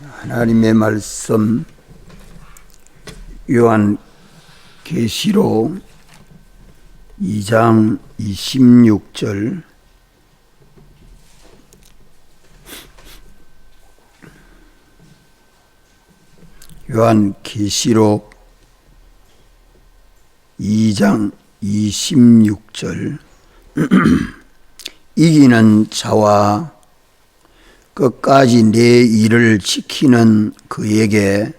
하나님의 말씀 요한계시록 2장 26절 요한계시록 2장 26절 이기는 자와 끝까지 내 일을 지키는 그에게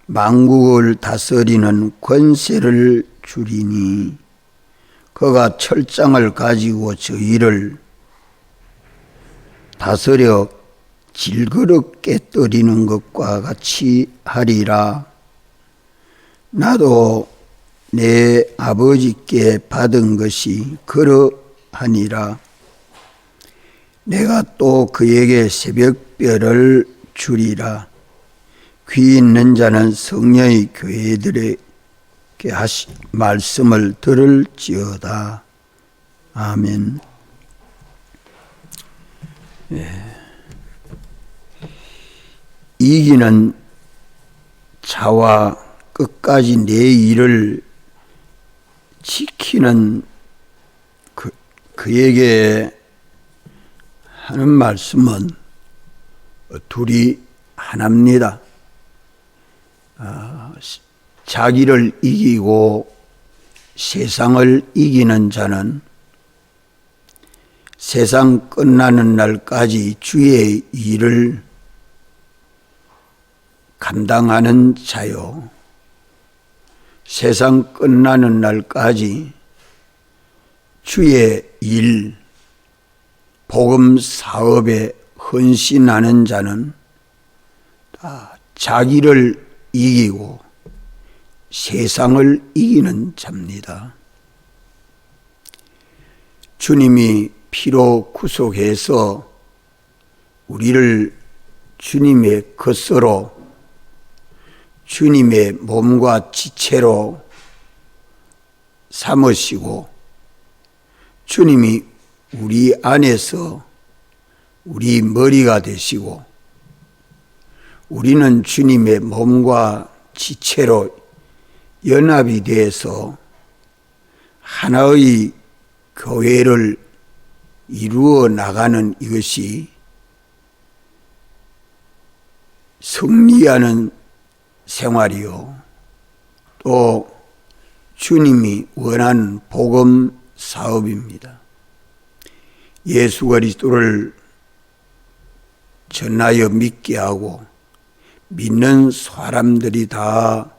만국을 다스리는 권세를 주리니 그가 철장을 가지고 저희를 다스려 질그릇 깨뜨리는 것과 같이 하리라. 나도 내 아버지께 받은 것이 그러하니라. 내가 또 그에게 새벽별을 주리라. 귀 있는 자는 성령의 교회들에게 하신 말씀을 들을지어다. 아멘. 이기는 자와 끝까지 내 일을 지키는 그에게 하는 말씀은 둘이 하나입니다. 자기를 이기고 세상을 이기는 자는 세상 끝나는 날까지 주의 일을 감당하는 자요. 세상 끝나는 날까지 주의 일, 복음 사업에 헌신하는 자는 다 자기를 이기고 세상을 이기는 자입니다. 주님이 피로 구속해서 우리를 주님의 것으로 주님의 몸과 지체로 삼으시고 주님이 우리 안에서 우리 머리가 되시고 우리는 주님의 몸과 지체로 연합이 되어서 하나의 교회를 이루어 나가는 이것이 승리하는 생활이요, 또 주님이 원하는 복음 사업입니다. 예수 그리스도를 전하여 믿게 하고 믿는 사람들이 다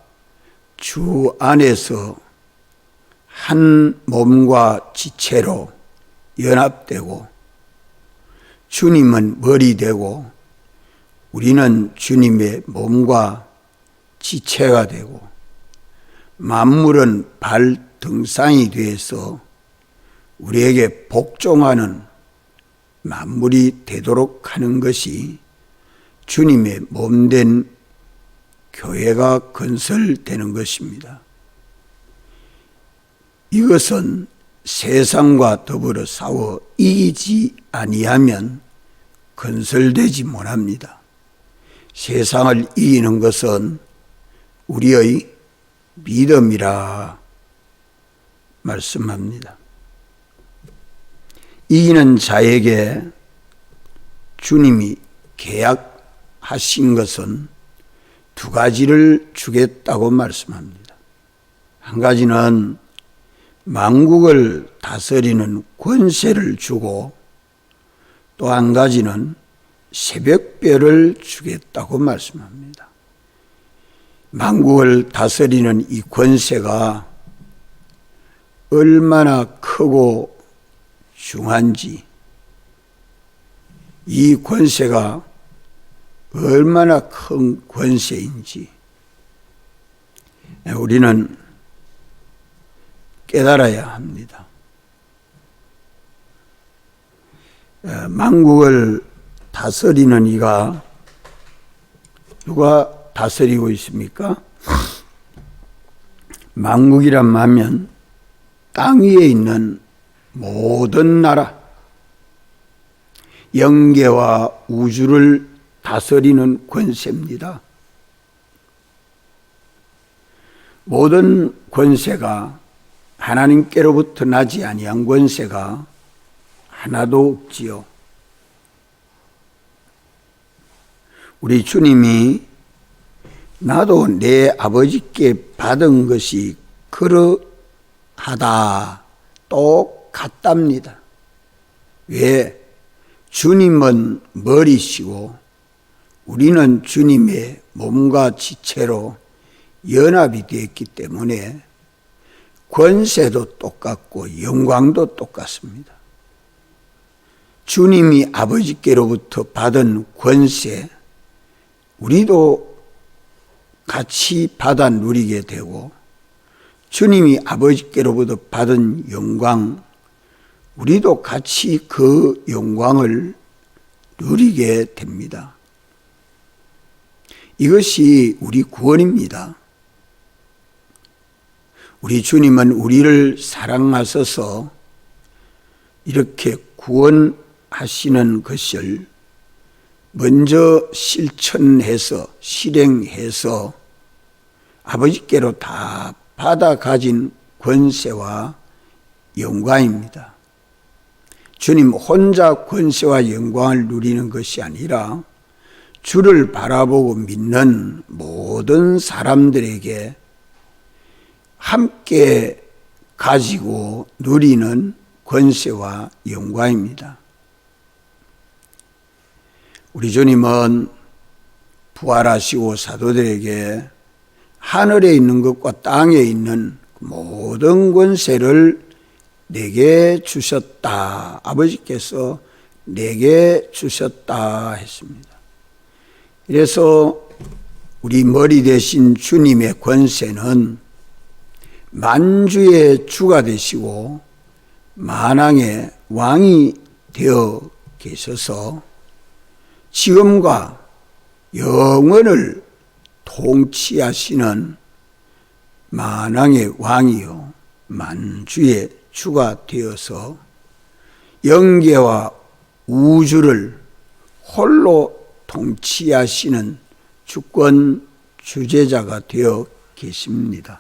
주 안에서 한 몸과 지체로 연합되고 주님은 머리 되고 우리는 주님의 몸과 지체가 되고 만물은 발 등상이 되어서 우리에게 복종하는 만물이 되도록 하는 것이 주님의 몸된 교회가 건설되는 것입니다. 이것은 세상과 더불어 싸워 이기지 아니하면 건설되지 못합니다. 세상을 이기는 것은 우리의 믿음이라 말씀합니다. 이기는 자에게 주님이 계약하신 것은 두 가지를 주겠다고 말씀합니다. 한 가지는 만국을 다스리는 권세를 주고 또 한 가지는 새벽별을 주겠다고 말씀합니다. 만국을 다스리는 이 권세가 얼마나 크고 중한지, 이 권세가 얼마나 큰 권세인지 우리는 깨달아야 합니다. 만국을 다스리는 이가 누가 다스리고 있습니까? 만국이란 말은 땅 위에 있는 모든 나라, 영계와 우주를 다스리는 권세입니다. 모든 권세가 하나님께로부터 나지 아니한 권세가 하나도 없지요. 우리 주님이 나도 내 아버지께 받은 것이 그러하다 똑같답니다. 왜? 주님은 머리시고 우리는 주님의 몸과 지체로 연합이 되었기 때문에 권세도 똑같고 영광도 똑같습니다. 주님이 아버지께로부터 받은 권세, 우리도 같이 받아 누리게 되고, 주님이 아버지께로부터 받은 영광, 우리도 같이 그 영광을 누리게 됩니다. 이것이 우리 구원입니다. 우리 주님은 우리를 사랑하셔서 이렇게 구원하시는 것을 먼저 실천해서 실행해서 아버지께로 다 받아 가진 권세와 영광입니다. 주님 혼자 권세와 영광을 누리는 것이 아니라 주를 바라보고 믿는 모든 사람들에게 함께 가지고 누리는 권세와 영광입니다. 우리 주님은 부활하시고 사도들에게 하늘에 있는 것과 땅에 있는 모든 권세를 내게 주셨다. 아버지께서 내게 주셨다 했습니다. 그래서 우리 머리 대신 주님의 권세는 만주의 주가 되시고 만왕의 왕이 되어 계셔서 지금과 영원을 통치하시는 만왕의 왕이요 만주의 주가 되어서 영계와 우주를 홀로 통치하시는 주권 주재자가 되어 계십니다.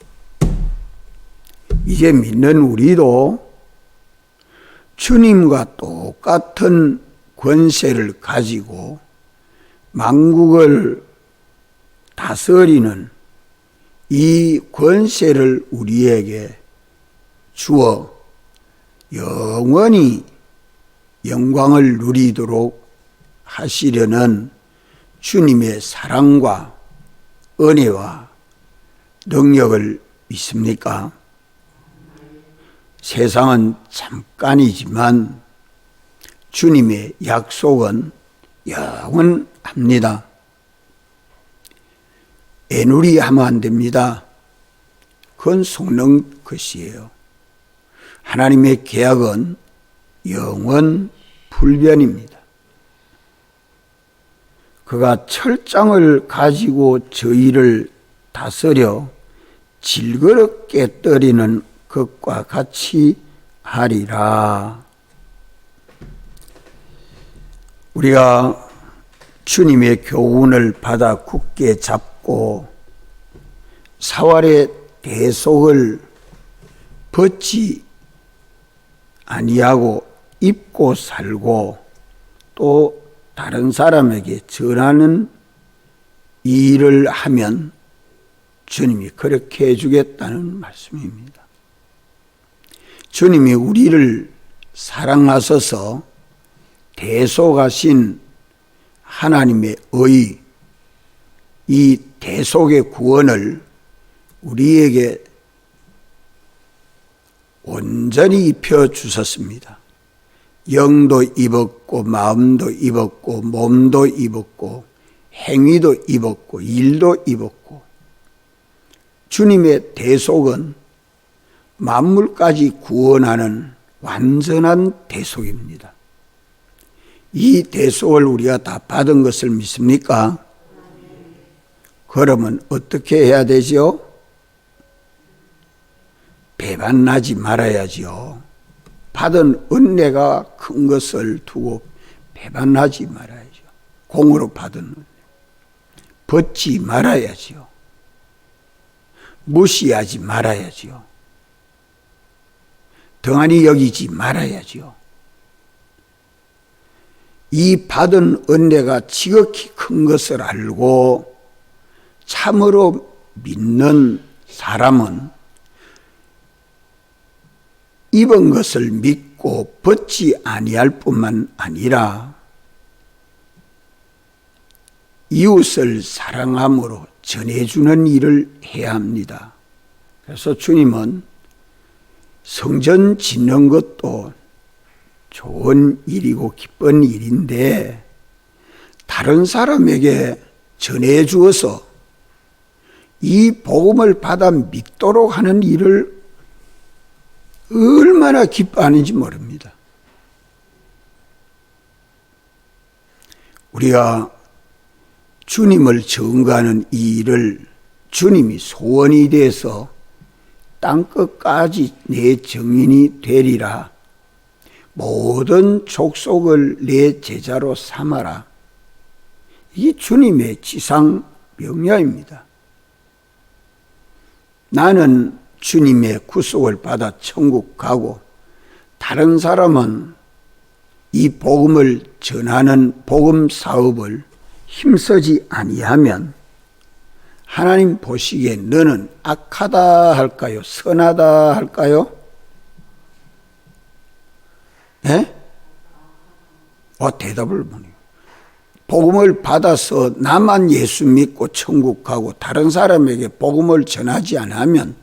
이제 믿는 우리도 주님과 똑같은 권세를 가지고 만국을 다스리는 이 권세를 우리에게 주어 영원히 영광을 누리도록 하시려는 주님의 사랑과 은혜와 능력을 믿습니까? 세상은 잠깐이지만 주님의 약속은 영원합니다. 애누리 하면 안 됩니다. 그건 속는 것이에요. 하나님의 계약은 영원 불변입니다. 그가 철장을 가지고 저희를 다스려 질그럽게 떨이는 것과 같이 하리라. 우리가 주님의 교훈을 받아 굳게 잡고 사활의 대속을 벗지 아니하고 입고 살고 또 다른 사람에게 전하는 일을 하면 주님이 그렇게 해주겠다는 말씀입니다. 주님이 우리를 사랑하셔서 대속하신 하나님의 의, 이 대속의 구원을 우리에게 온전히 입혀 주셨습니다. 영도 입었고 마음도 입었고 몸도 입었고 행위도 입었고 일도 입었고 주님의 대속은 만물까지 구원하는 완전한 대속입니다. 이 대속을 우리가 다 받은 것을 믿습니까? 그러면 어떻게 해야 되죠? 배반하지 말아야지요. 받은 은혜가 큰 것을 두고 배반하지 말아야죠. 공으로 받은 은혜. 벗지 말아야지요. 무시하지 말아야지요. 등한히 여기지 말아야지요. 이 받은 은혜가 지극히 큰 것을 알고 참으로 믿는 사람은 입은 것을 믿고 벗지 아니할 뿐만 아니라 이웃을 사랑함으로 전해주는 일을 해야 합니다. 그래서 주님은 성전 짓는 것도 좋은 일이고 기쁜 일인데 다른 사람에게 전해주어서 이 복음을 받아 믿도록 하는 일을 얼마나 기뻐하는지 모릅니다. 우리가 주님을 증거하는 이 일을 주님이 소원이 돼서 땅끝까지 내 증인이 되리라. 모든 족속을 내 제자로 삼아라. 이게 주님의 지상 명령입니다. 나는 주님의 구속을 받아 천국 가고 다른 사람은 이 복음을 전하는 복음 사업을 힘쓰지 아니하면 하나님 보시기에 너는 악하다 할까요? 선하다 할까요? 예? 대답을 못해요. 복음을 받아서 나만 예수 믿고 천국 가고 다른 사람에게 복음을 전하지 않으면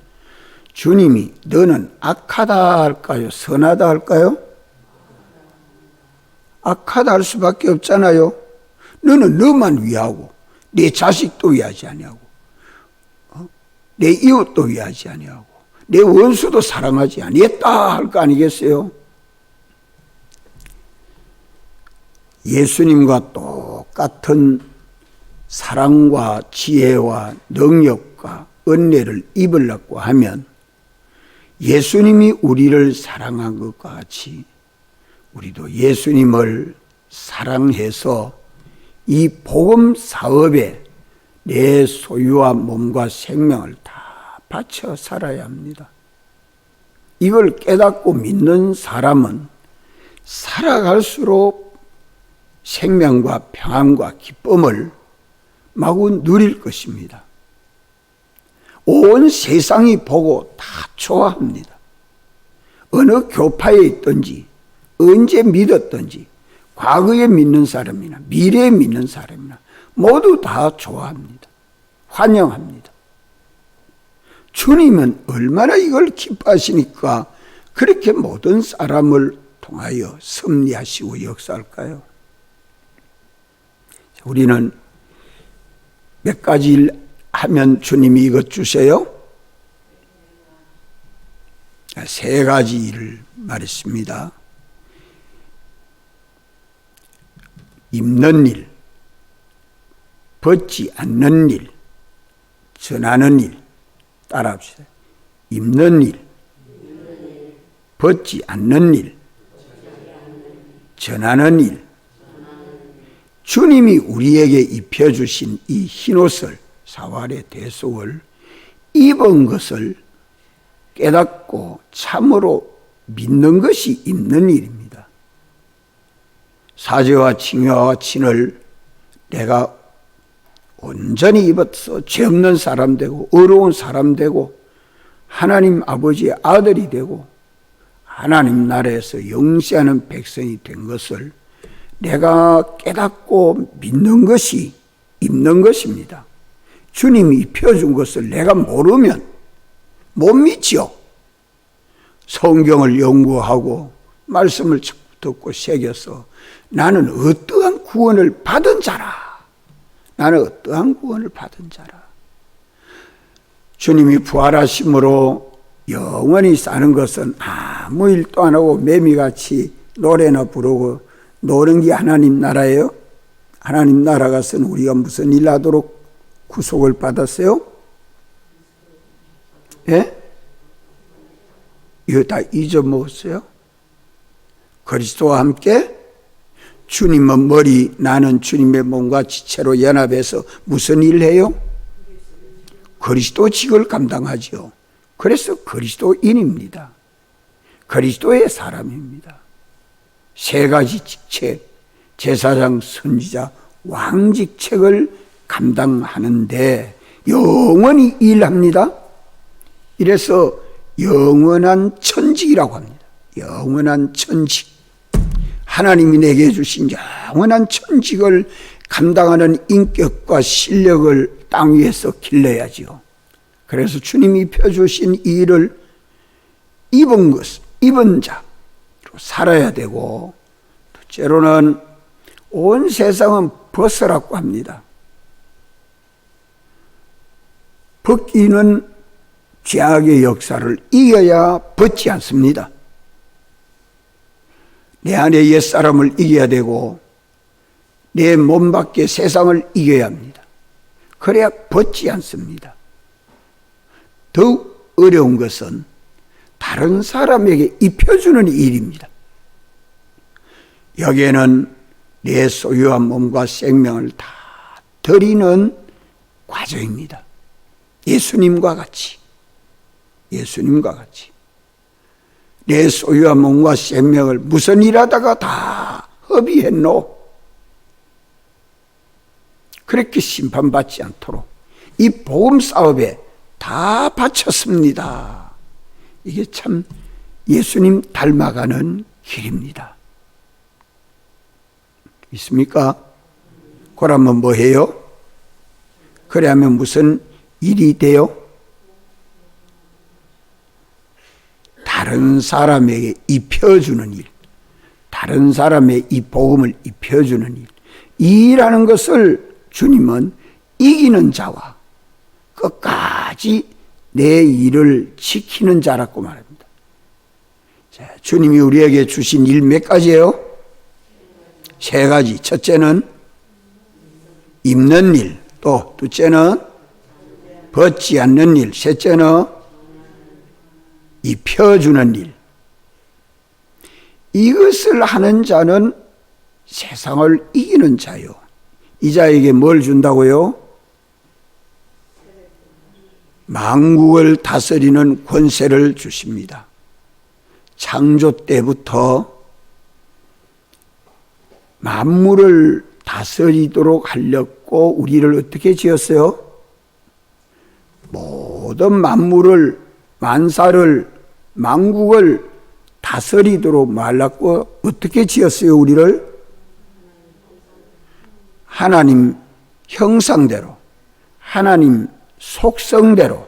주님이 너는 악하다 할까요? 선하다 할까요? 악하다 할 수밖에 없잖아요. 너는 너만 위하고 내 자식도 위하지 아니하고 내 이웃도 위하지 아니하고 내 원수도 사랑하지 아니했다 할 거 아니겠어요? 예수님과 똑같은 사랑과 지혜와 능력과 은혜를 입으려고 하면 예수님이 우리를 사랑한 것과 같이 우리도 예수님을 사랑해서 이 복음 사업에 내 소유와 몸과 생명을 다 바쳐 살아야 합니다. 이걸 깨닫고 믿는 사람은 살아갈수록 생명과 평안과 기쁨을 마구 누릴 것입니다. 온 세상이 보고 다 좋아합니다. 어느 교파에 있든지 언제 믿었든지 과거에 믿는 사람이나 미래에 믿는 사람이나 모두 다 좋아합니다. 환영합니다. 주님은 얼마나 이걸 기뻐하시니까 그렇게 모든 사람을 통하여 섭리하시고 역사할까요? 우리는 몇 가지 일 하면 주님이 이것 주세요? 세 가지 일을 말했습니다. 입는 일, 벗지 않는 일, 전하는 일. 따라합시다. 입는 일, 벗지 않는 일, 전하는 일. 주님이 우리에게 입혀주신 이 흰옷을, 사활의 대속을 입은 것을 깨닫고 참으로 믿는 것이 입는 일입니다. 사죄와 징표와 친을 내가 온전히 입어서 죄 없는 사람 되고 의로운 사람 되고 하나님 아버지의 아들이 되고 하나님 나라에서 영시하는 백성이 된 것을 내가 깨닫고 믿는 것이 입는 것입니다. 주님이 입혀준 것을 내가 모르면 못 믿지요. 성경을 연구하고 말씀을 듣고 새겨서 나는 어떠한 구원을 받은 자라. 나는 어떠한 구원을 받은 자라. 주님이 부활하심으로 영원히 사는 것은 아무 일도 안 하고 매미같이 노래나 부르고 노는 게 하나님 나라예요? 하나님 나라 가서는 우리가 무슨 일 하도록 구속을 받았어요? 예? 이거 다 잊어먹었어요? 그리스도와 함께 주님은 머리, 나는 주님의 몸과 지체로 연합해서 무슨 일을 해요? 그리스도직을 감당하죠. 그래서 그리스도인입니다. 그리스도의 사람입니다. 세 가지 직책, 제사장, 선지자, 왕직책을 감당하는데 영원히 일합니다. 이래서 영원한 천직이라고 합니다. 영원한 천직. 하나님이 내게 주신 영원한 천직을 감당하는 인격과 실력을 땅 위에서 길러야지요. 그래서 주님이 펴주신 이 일을 입은 자로 살아야 되고, 둘째로는 온 세상은 벗으라고 합니다. 벗기는 죄악의 역사를 이겨야 벗지 않습니다. 내 안에 옛사람을 이겨야 되고 내 몸 밖의 세상을 이겨야 합니다. 그래야 벗지 않습니다. 더욱 어려운 것은 다른 사람에게 입혀주는 일입니다. 여기에는 내 소유한 몸과 생명을 다 드리는 과정입니다. 예수님과 같이 내 소유한 몸과 생명을 무슨 일하다가 다 허비했노? 그렇게 심판받지 않도록 이 복음 사업에 다 바쳤습니다. 이게 참 예수님 닮아가는 길입니다. 있습니까? 그러면 뭐 해요? 그래야면 무슨 일이 돼요? 다른 사람에게 입혀주는 일, 다른 사람의 이 복음을 입혀주는 일, 이 일하는 것을 주님은 이기는 자와 끝까지 내 일을 지키는 자라고 말합니다. 자, 주님이 우리에게 주신 일 몇 가지예요? 세 가지. 첫째는 입는 일, 또 둘째는 벗지 않는 일, 셋째는 입혀주는 일. 이것을 하는 자는 세상을 이기는 자요. 이 자에게 뭘 준다고요? 만국을 다스리는 권세를 주십니다. 창조 때부터 만물을 다스리도록 하려고 우리를 어떻게 지었어요? 모든 만물을, 만사를, 만국을 다스리도록 말랐고 어떻게 지었어요? 우리를 하나님 형상대로, 하나님 속성대로,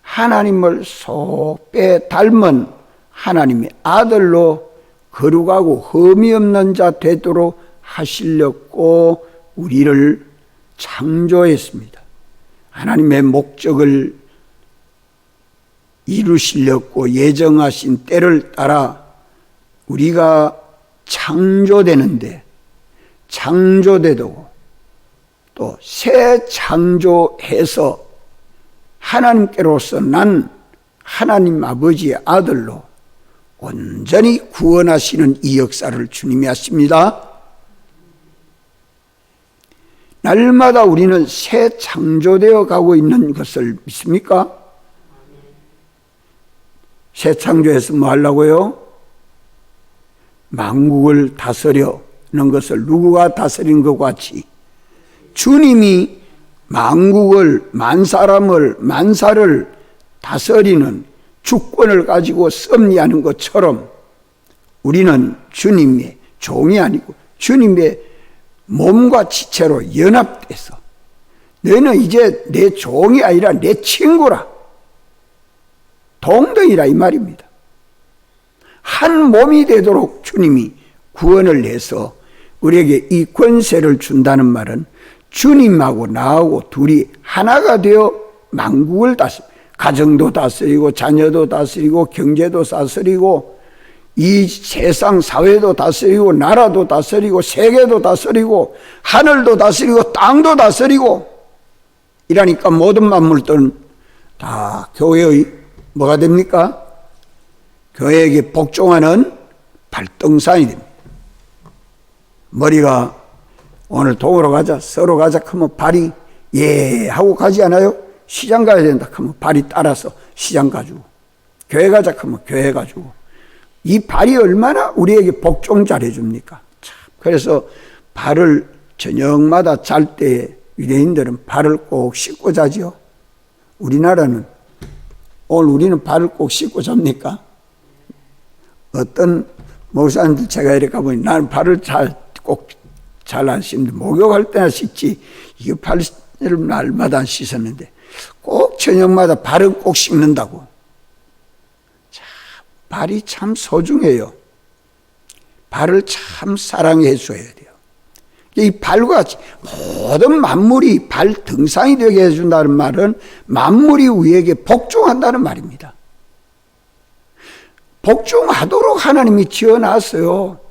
하나님을 속배 닮은 하나님의 아들로 거룩하고 흠이 없는 자 되도록 하시려고 우리를 창조했습니다. 하나님의 목적을 이루시려고 예정하신 때를 따라 우리가 창조되는데, 창조되고 또 새 창조해서 하나님께로서 난 하나님 아버지의 아들로 온전히 구원하시는 이 역사를 주님이 하십니다. 날마다 우리는 새 창조되어 가고 있는 것을 믿습니까? 새 창조해서 뭐 하려고요? 만국을 다스려는 것을 누구가 다스린 것 같이 주님이 만국을, 만사람을, 만사를 다스리는 주권을 가지고 섭리하는 것처럼 우리는 주님의 종이 아니고 주님의 몸과 지체로 연합돼서 너는 이제 내 종이 아니라 내 친구라, 동등이라 이 말입니다. 한 몸이 되도록 주님이 구원을 해서 우리에게 이 권세를 준다는 말은 주님하고 나하고 둘이 하나가 되어 만국을 다스리고, 가정도 다스리고, 자녀도 다스리고, 경제도 다스리고, 이 세상 사회도 다스리고, 나라도 다스리고, 세계도 다스리고, 하늘도 다스리고, 땅도 다스리고, 이러니까 모든 만물들은 다 교회의 뭐가 됩니까? 교회에게 복종하는 발등산이 됩니다. 머리가 오늘 동으로 가자, 서로 가자 하면 발이 예 하고 가지 않아요? 시장 가야 된다 하면 발이 따라서 시장 가지고, 교회 가자 하면 교회 가지고. 이 발이 얼마나 우리에게 복종 잘해줍니까? 참. 그래서 발을 저녁마다 잘 때 유대인들은 발을 꼭 씻고 자지요. 우리나라는 오늘 우리는 발을 꼭 씻고 잡니까? 어떤 목사님들 제가 이렇게 가보니 나는 발을 꼭 잘 안 씻는데 목욕할 때나 씻지 이거 발을 날마다 안 씻었는데 꼭 저녁마다 발은 꼭 씻는다고. 자, 발이 참 소중해요. 발을 참 사랑해 줘야 돼요. 이 발과 모든 만물이 발 등상이 되게 해준다는 말은 만물이 우리에게 복종한다는 말입니다. 복종하도록 하나님이 지어놨어요.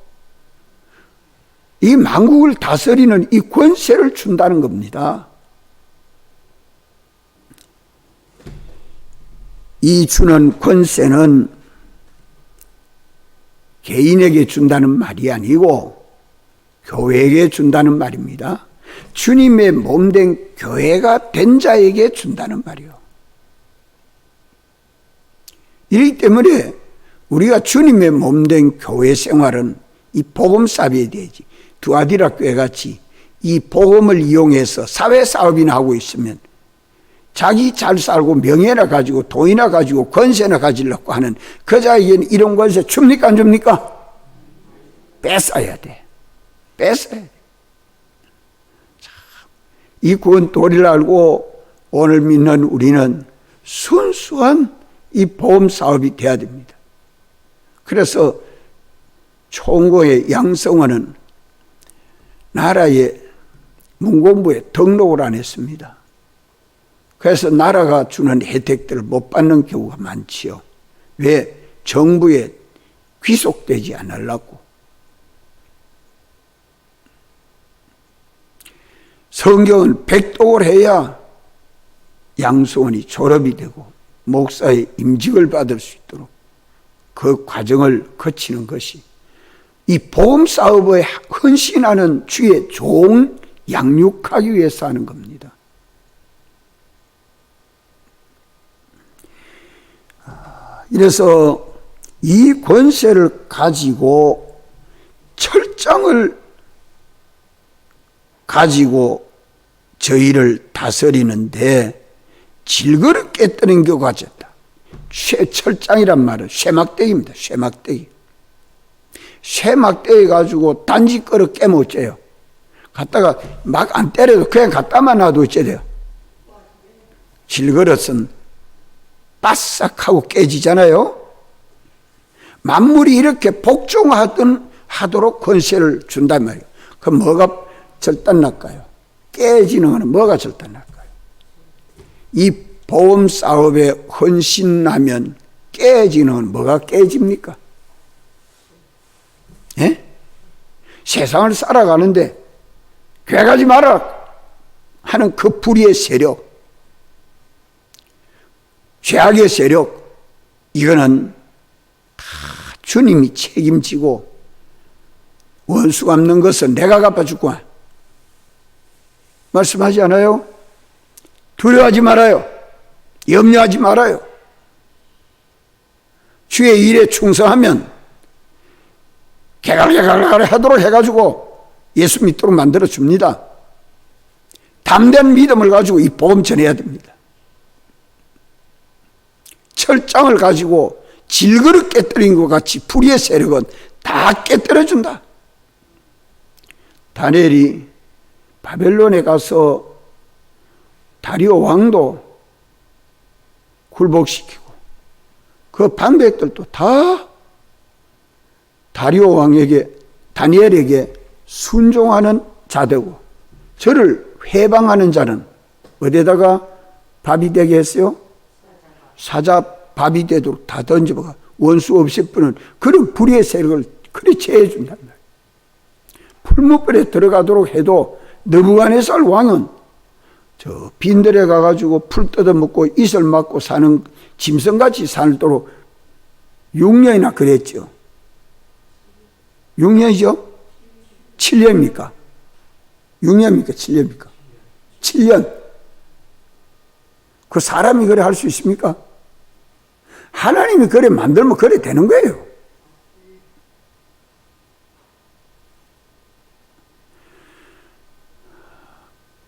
이 만국을 다스리는 이 권세를 준다는 겁니다. 이 주는 권세는 개인에게 준다는 말이 아니고 교회에게 준다는 말입니다. 주님의 몸된 교회가 된 자에게 준다는 말이요. 이렇기 때문에 우리가 주님의 몸된 교회 생활은 이 복음 사업에 대해지 두아디라 교회 같이 이 복음을 이용해서 사회 사업이나 하고 있으면 자기 잘 살고 명예나 가지고 돈이나 가지고 권세나 가지려고 하는 그 자에게는 이런 권세 줍니까 안 줍니까? 뺏어야 돼. 뺏어야 돼. 이 구원 도리를 알고 오늘 믿는 우리는 순수한 이 보험 사업이 돼야 됩니다. 그래서 총고의 양성원은 나라의 문공부에 등록을 안 했습니다. 그래서 나라가 주는 혜택들을 못 받는 경우가 많지요. 왜? 정부에 귀속되지 않으려고. 성경은 백독을 해야 양성원이 졸업이 되고 목사의 임직을 받을 수 있도록 그 과정을 거치는 것이 이 보험 사업에 헌신하는 주의 종 양육하기 위해서 하는 겁니다. 이래서 이 권세를 가지고 철장을 가지고 저희를 다스리는데 질그릇 깨뜨린 경우가 있다. 철장이란 말은 쇠막대기입니다. 쇠막대기. 쇠막대기 가지고 단지 그릇 깨면 어째요? 갖다가 막 안 때려도 그냥 갖다만 놔도 어째 돼요? 질그릇은 바싹하고 깨지잖아요. 만물이 이렇게 복종하도록 권세를 준단 말이에요. 그럼 뭐가 절단날까요? 깨지는 것은 뭐가 절단날까요? 이 보험 사업에 헌신하면 깨지는 건 뭐가 깨집니까? 예? 세상을 살아가는데 괴가지 마라 하는 그 불의의 세력, 죄악의 세력, 이거는 다 주님이 책임지고 원수 갚는 것은 내가 갚아줄구만 말씀하지 않아요? 두려워하지 말아요. 염려하지 말아요. 주의 일에 충성하면 개갈개갈 하도록 해가지고 예수 믿도록 만들어줍니다. 담대한 믿음을 가지고 이 복음 전해야 됩니다. 철장을 가지고 질그릇 깨뜨린 것 같이 불의의 세력은 다 깨뜨려준다. 다니엘이 바벨론에 가서 다리오 왕도 굴복시키고 그 방백들도 다 다리오 왕에게 다니엘에게 순종하는 자되고 저를 회방하는 자는 어디에다가 밥이 되게 했어요? 사자 밥이 되도록 다 던져버가 원수 없애뿐은 그런 불의의 세력을 그리 제해준단 말이에요. 풀무불에 들어가도록 해도 느부갓네살 왕은 저 빈들에 가가지고 풀 뜯어먹고 이슬 맞고 사는 짐승같이 살도록 6년이나 그랬죠. 6년이죠? 7년입니까? 6년입니까? 7년입니까? 7년. 그 사람이 그래 할 수 있습니까? 하나님이 그래 만들면 그래 되는 거예요.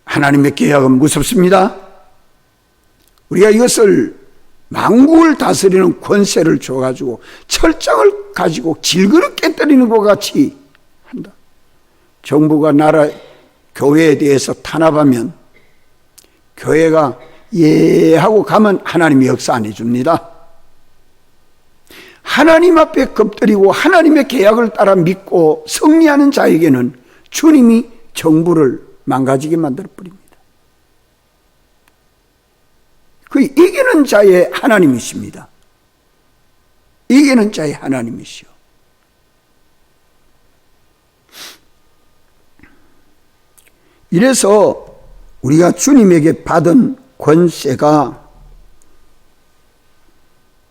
하나님의 계약은 무섭습니다. 우리가 이것을 만국을 다스리는 권세를 줘가지고 철장을 가지고 질그릇 깨뜨리는 것 같이 한다. 정부가 나라, 교회에 대해서 탄압하면 교회가 예 하고 가면 하나님이 역사 안 해줍니다. 하나님 앞에 겁들이고 하나님의 계약을 따라 믿고 승리하는 자에게는 주님이 정부를 망가지게 만들어 버립니다. 그 이기는 자의 하나님이십니다. 이기는 자의 하나님이시오. 이래서 우리가 주님에게 받은 권세가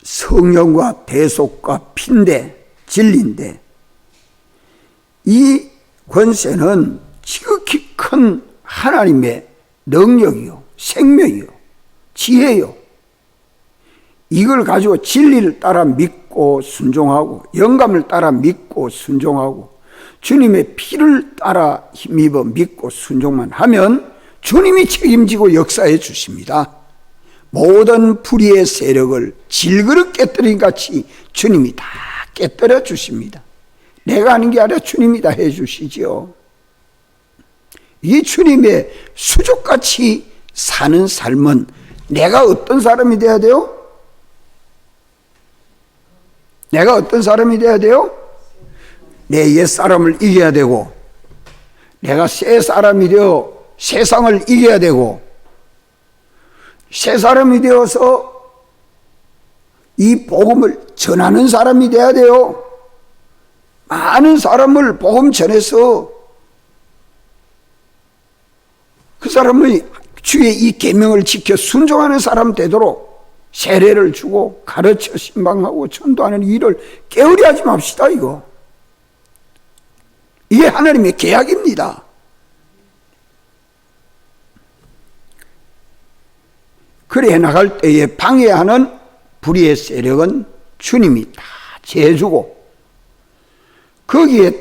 성령과 대속과 피인데, 진리인데, 이 권세는 지극히 큰 하나님의 능력이요, 생명이요, 지혜요. 이걸 가지고 진리를 따라 믿고 순종하고, 영감을 따라 믿고 순종하고, 주님의 피를 따라 힘입어 믿고 순종만 하면 주님이 책임지고 역사해 주십니다. 모든 불의의 세력을 질그릇 깨뜨린 같이 주님이 다 깨뜨려 주십니다. 내가 하는 게 아니라 주님이 다 해 주시지요. 이 주님의 수족같이 사는 삶은 내가 어떤 사람이 돼야 돼요? 내가 어떤 사람이 돼야 돼요? 내 옛사람을 이겨야 되고, 내가 새 사람이 되어 세상을 이겨야 되고, 새 사람이 되어서 이 복음을 전하는 사람이 돼야 돼요. 많은 사람을 복음 전해서 그 사람이 주의 이 계명을 지켜 순종하는 사람 되도록 세례를 주고 가르쳐 신방하고 전도하는 일을 게으리 하지 맙시다. 이게 하나님의 계약입니다. 그래 나갈 때에 방해하는 불의의 세력은 주님이 다 제해주고, 거기에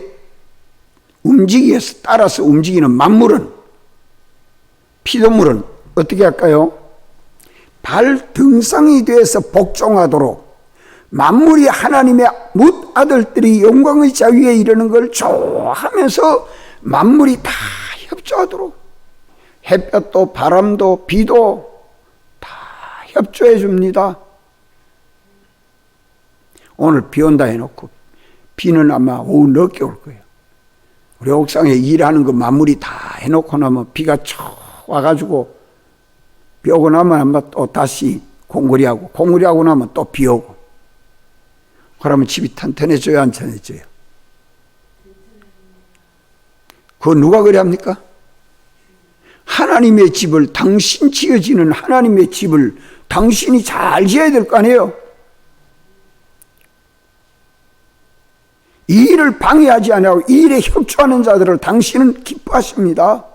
움직여서 따라서 움직이는 만물은, 피조물은 어떻게 할까요? 발등상이 돼서 복종하도록 만물이 하나님의 뭇아들들이 영광의 자유에 이르는 걸 좋아하면서 만물이 다 협조하도록, 햇볕도 바람도 비도 다 협조해 줍니다. 오늘 비 온다 해놓고 비는 아마 오후 늦게 올 거예요. 우리 옥상에 일하는 거 만물이 다 해놓고 나면 비가 쳐 와가지고 비 오고 나면 아마 또 다시 공구리하고, 공구리하고 나면 또 비 오고, 그러면 집이 튼튼해져요, 안 튼튼해져요? 그거 누가 그래 합니까? 하나님의 집을, 당신 지어지는 하나님의 집을 당신이 잘 지어야 될 거 아니에요? 이 일을 방해하지 않고 이 일에 협조하는 자들을 당신은 기뻐하십니다.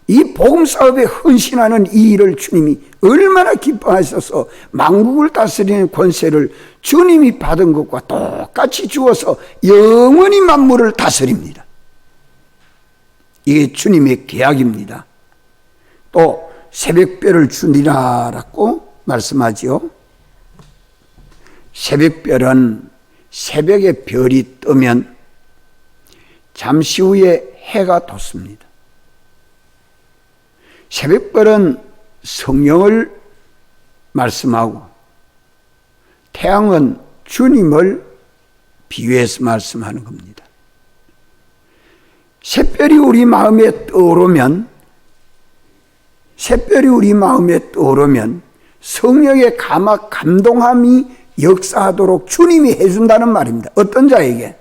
이 복음 사업에 헌신하는 이 일을 주님이 얼마나 기뻐하셔서 만국을 다스리는 권세를 주님이 받은 것과 똑같이 주어서 영원히 만물을 다스립니다. 이게 주님의 계약입니다. 또 새벽별을 주니라라고 말씀하지요. 새벽별은 새벽에 별이 뜨면 잠시 후에 해가 돋습니다. 새벽별은 성령을 말씀하고, 태양은 주님을 비유해서 말씀하는 겁니다. 새별이 우리 마음에 떠오르면, 성령의 감동함이 역사하도록 주님이 해준다는 말입니다. 어떤 자에게?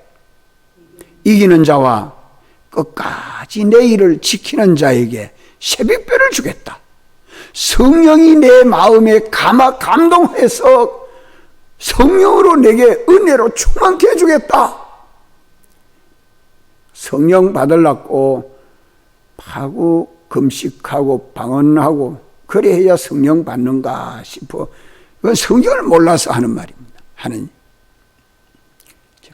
이기는 자와 끝까지 내 일을 지키는 자에게 새벽별을 주겠다. 성령이 내 마음에 감동해서 성령으로 내게 은혜로 충만케 해주겠다. 성령 받으려고 하고 금식하고 방언하고 그래야 성령 받는가 싶어. 그건 성경을 몰라서 하는 말입니다. 하느님.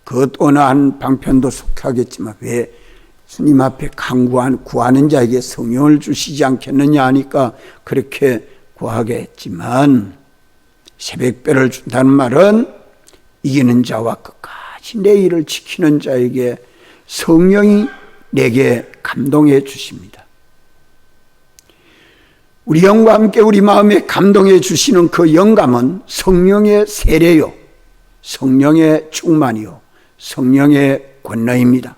그것 어느 한 방편도 속하겠지만 왜 주님 앞에 구하는 자에게 성령을 주시지 않겠느냐 하니까 그렇게 구하게 했지만, 새벽별을 준다는 말은 이기는 자와 끝까지 내 일을 지키는 자에게 성령이 내게 감동해 주십니다. 우리 영과 함께 우리 마음에 감동해 주시는 그 영감은 성령의 세례요, 성령의 충만이요, 성령의 권능입니다.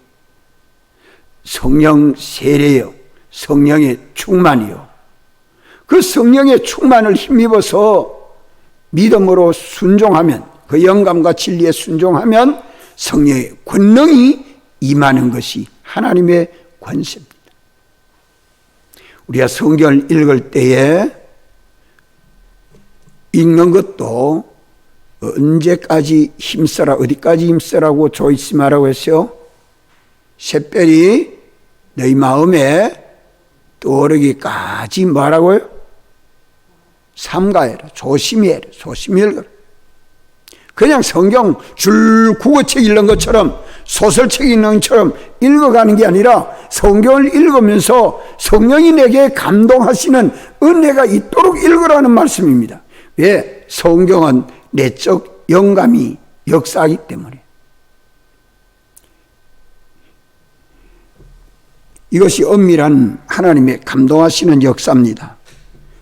성령 세례요, 성령의 충만이요. 그 성령의 충만을 힘입어서 믿음으로 순종하면, 그 영감과 진리에 순종하면 성령의 권능이 임하는 것이 하나님의 권세입니다. 우리가 성경을 읽을 때에 읽는 것도 언제까지 힘써라, 어디까지 힘써라고 조이스마라고 했어요? 샛별이 너희 마음에 떠오르기까지 뭐라고요? 삼가해라, 조심히 해라, 조심히 읽어라. 그냥 성경 줄 국어책 읽는 것처럼, 소설책 읽는 것처럼 읽어가는 게 아니라 성경을 읽으면서 성령이 내게 감동하시는 은혜가 있도록 읽으라는 말씀입니다. 왜? 성경은 내적 영감이 역사하기 때문에. 이것이 엄밀한 하나님의 감동하시는 역사입니다.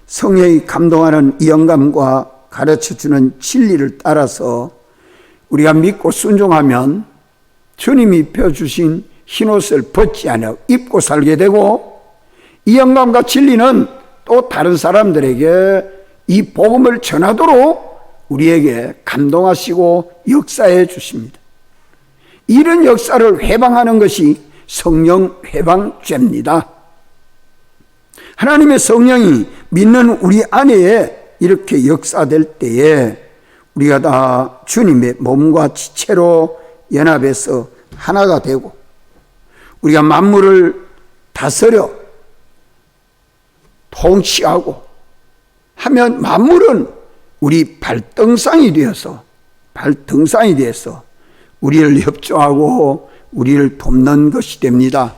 성령이 감동하는 이 영감과 가르쳐주는 진리를 따라서 우리가 믿고 순종하면 주님이 입혀주신 흰옷을 벗지 않아 입고 살게 되고, 이 영감과 진리는 또 다른 사람들에게 이 복음을 전하도록 우리에게 감동하시고 역사해 주십니다. 이런 역사를 회방하는 것이 성령 회방죄입니다. 하나님의 성령이 믿는 우리 안에 이렇게 역사될 때에 우리가 다 주님의 몸과 지체로 연합해서 하나가 되고, 우리가 만물을 다스려 통치하고 하면 만물은 우리 발등상이 되어서 우리를 협조하고 우리를 돕는 것이 됩니다.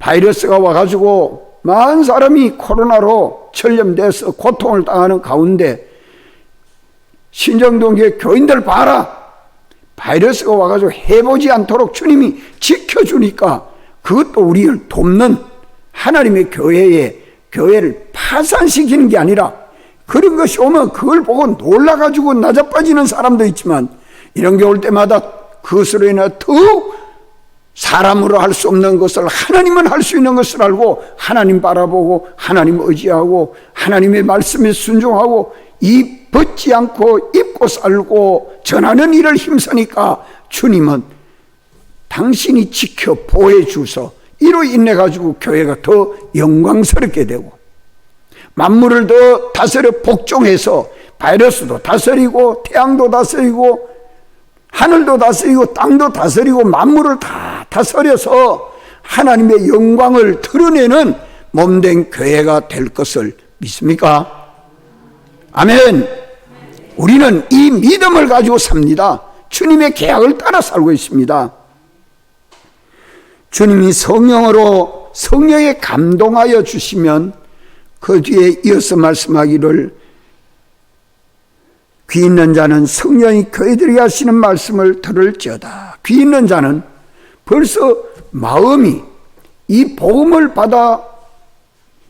바이러스가 와가지고 많은 사람이 코로나로 전염돼서 고통을 당하는 가운데 신정동교회 교인들 봐라, 바이러스가 와가지고 해보지 않도록 주님이 지켜주니까 그것도 우리를 돕는 하나님의 교회를 파산시키는 게 아니라, 그런 것이 오면 그걸 보고 놀라가지고 낮아빠지는 사람도 있지만, 이런 게 올 때마다 그것으로 인해 더욱 사람으로 할 수 없는 것을 하나님은 할 수 있는 것을 알고 하나님 바라보고 하나님 의지하고 하나님의 말씀에 순종하고 입 벗지 않고 입고 살고 전하는 일을 힘쓰니까 주님은 당신이 지켜 보호해 주서 이로 인해 가지고 교회가 더 영광스럽게 되고, 만물을 더 다스려 복종해서 바이러스도 다스리고 태양도 다스리고 하늘도 다스리고 땅도 다스리고 만물을 다 다스려서 하나님의 영광을 드러내는 몸된 교회가 될 것을 믿습니까? 아멘. 우리는 이 믿음을 가지고 삽니다. 주님의 계약을 따라 살고 있습니다. 주님이 성령으로 성령에 감동하여 주시면 그 뒤에 이어서 말씀하기를, 귀 있는 자는 성령이 교회들에게 하시는 말씀을 들을지어다. 귀 있는 자는 벌써 마음이 이 복음을 받아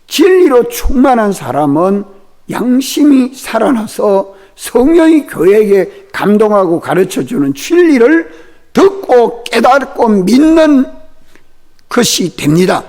진리로 충만한 사람은 양심이 살아나서 성령이 교회에게 감동하고 가르쳐주는 진리를 듣고 깨닫고 믿는 것이 됩니다.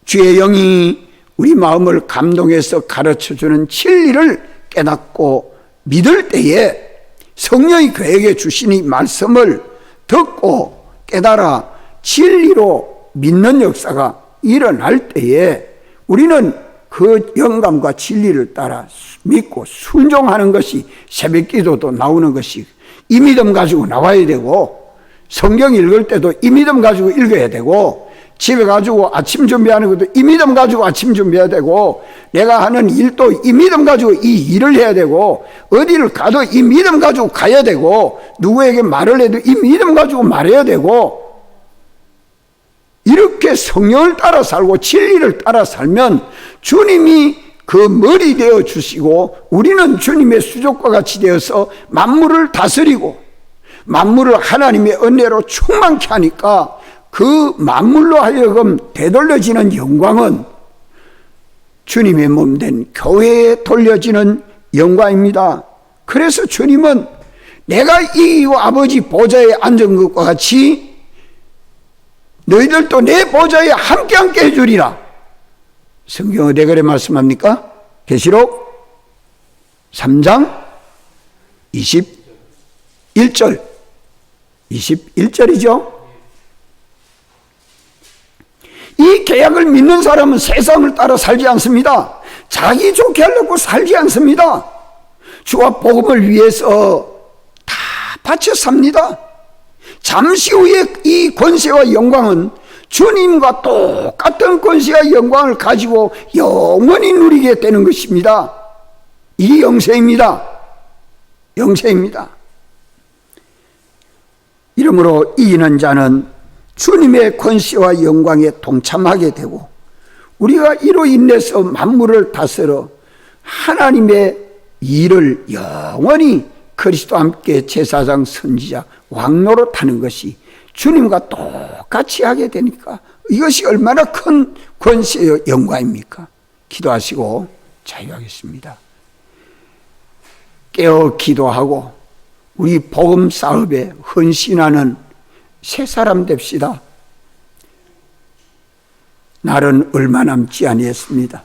주의 영이 우리 마음을 감동해서 가르쳐주는 진리를 깨닫고 믿을 때에 성령이 교회에게 주신 이 말씀을 듣고 깨달아 진리로 믿는 역사가 일어날 때에 우리는 그 영감과 진리를 따라 믿고 순종하는 것이, 새벽 기도도 나오는 것이 이 믿음 가지고 나와야 되고, 성경 읽을 때도 이 믿음 가지고 읽어야 되고, 집에 가지고 아침 준비하는 것도 이 믿음 가지고 아침 준비해야 되고, 내가 하는 일도 이 믿음 가지고 이 일을 해야 되고, 어디를 가도 이 믿음 가지고 가야 되고, 누구에게 말을 해도 이 믿음 가지고 말해야 되고, 이렇게 성령을 따라 살고 진리를 따라 살면 주님이 그 머리 되어 주시고, 우리는 주님의 수족과 같이 되어서 만물을 다스리고 만물을 하나님의 은혜로 충만케 하니까 그 만물로 하여금 되돌려지는 영광은 주님의 몸된 교회에 돌려지는 영광입니다. 그래서 주님은 내가 이 아버지 보좌에 앉은 것과 같이 너희들도 내 보좌에 함께 해주리라. 성경 어디 그래 말씀합니까? 계시록 3장 21절 21절이죠. 이 계약을 믿는 사람은 세상을 따라 살지 않습니다. 자기 좋게 하려고 살지 않습니다. 주와 복음을 위해서 다 바쳐 삽니다. 잠시 후에 이 권세와 영광은 주님과 똑같은 권세와 영광을 가지고 영원히 누리게 되는 것입니다. 이게 영생입니다. 영생입니다. 이러므로 이기는 자는 주님의 권세와 영광에 동참하게 되고, 우리가 이로 인해서 만물을 다스려 하나님의 일을 영원히 그리스도와 함께 제사장, 선지자, 왕노릇 하는 것이 주님과 똑같이 하게 되니까 이것이 얼마나 큰 권세의 영광입니까? 기도하시고 자유하겠습니다. 깨어 기도하고 우리 복음 사업에 헌신하는 새 사람 됩시다. 날은 얼마 남지 아니했습니다.